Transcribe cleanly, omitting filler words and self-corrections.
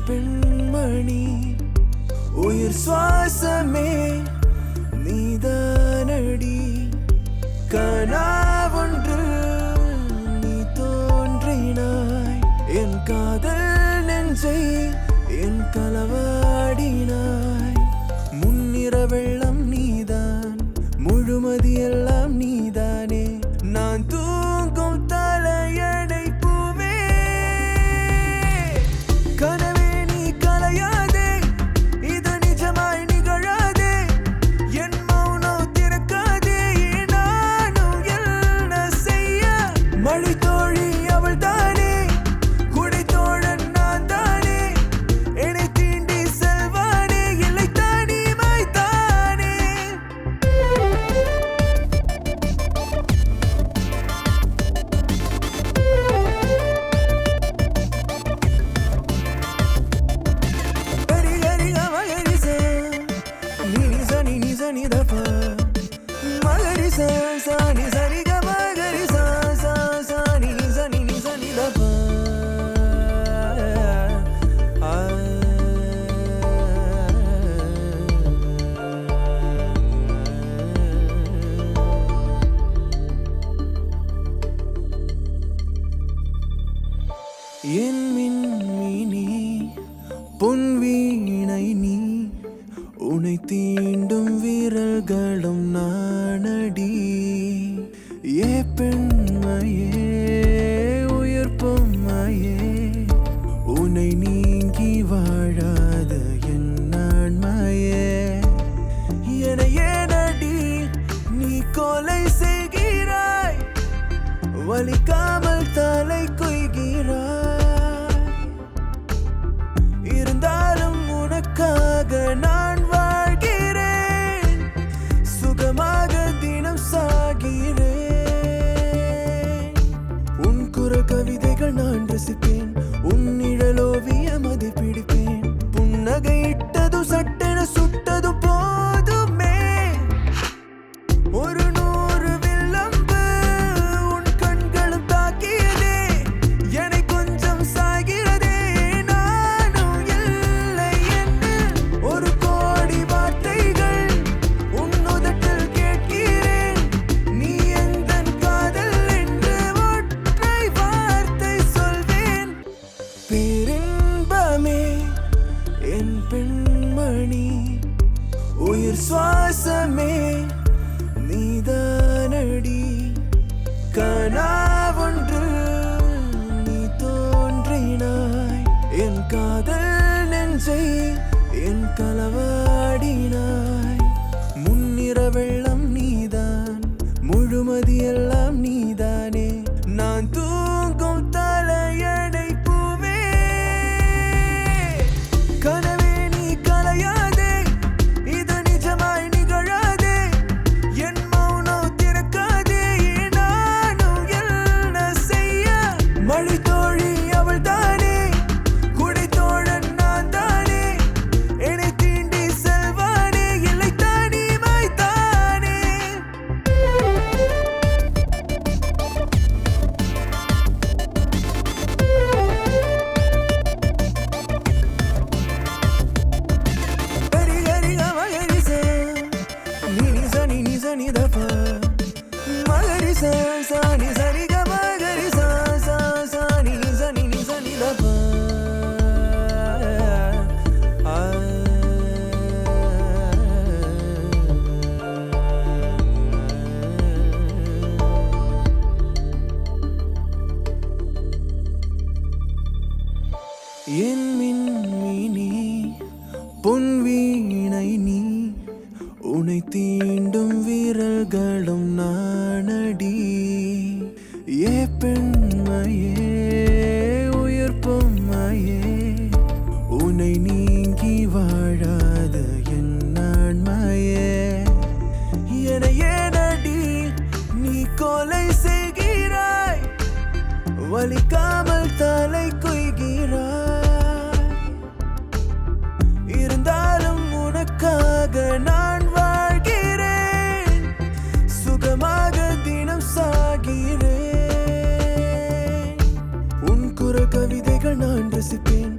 பெண்மணி உயிர் சுவாசமே நீதானடி கனாவொன்று நீ தோன்றினாய் என் காதல் நெஞ்சை என் களவாடினாய் முன்னிற வெள்ளம் நீதான் முழுமதி எல்லாம் நீதானே நான் தூங்கும் தலையணை பூவே கனவே நீ கலையாதே இது நிஜமாய் நிகழாதே என் மௌனம் திறக்காதே நானும் என்ன செய்ய மழை தோழி அவள் தானே குடை தோழன் நான் தானே என்னை தீண்டி செல்வானே இல்லை தனிமை தானே Gari gari gama gari sa ni sa ni da pa ma gari sa ni sa ni gama gari sa ni sa ni da pa என் மின்மினி பொன் வீணை நீ உனை தீண்டும் வீரர்களும் நானடி ஏ பெண்மையே உயிர் பொம்மையே உனை நீங்கி வாழாத என் நான்மையே என ஏனடி நீ கொலை செய்கிறாய் வலிக்காமல் தலை கொய்கிறாய் இருந்தாலும் உனக்காக நான் வாழ்கிறேன் சுகமாக தினம் சாகிறேன் உன் குரல் கவிதைகள் நான் ரசிப்பேன் உன் நிழலோவியம் அதை பிடிப்பேன் புன்னகையிட்டதும் சட்டென சுட்டதும் போதுமே ஒரு 100 வில்லம்பு உன் கண்களும் தாக்கியதே என்னை கொஞ்சம் சாகிறதே நானும் இல்லை என்ன ஒரு கோடி வார்த்தைகள் உன் உதட்டில் கேட்கிறேன் நீ எந்தன் காதல் என்று ஒற்றை வார்த்தை சொல்வேன் பேரின்பமே என் பெண்மணி உயிர் சுவாசமே நீதானடி கனாவொன்று நீ தோன்றினாய் என் காதல் நெஞ்சை என் களவாடினாய் முன்னிற வெள்ளம் நீதான் முழுமதி எல்லாம் நீதானே நான் தூங்கும் தலையணை பூவே கனவே நீ கலையாதே இது நிஜமாய் நிகழாதே என் மௌனம் திறக்காதே நானும் என்ன செய்ய மழை தோழி அவள் தானே குடை தோழன் நான் தானே என்னை தீண்டி செல்வானே இல்லை தனிமை தானே gari gari gama gari sa ni da pa ma gari sa ni gama gari sa ni da pa என் மின்மினி பொன் வீணை நீ உனை தீண்டும் வீரர்களும் நானடி ஏ பெண்மையே உயிர் பொம்மையே உனை நீங்கி வாழாத என் நான்மையே என ஏனடி நீ கொலை செய்கிறாய் வலிக்காமல் தலை கொய்கிறாய் இருந்தாலும் உனக்காக நான் வாழ்கிறேன் சுகமாக தினம் சாகிறேன் உன் குரல் கவிதைகள் நான் ரசிப்பேன்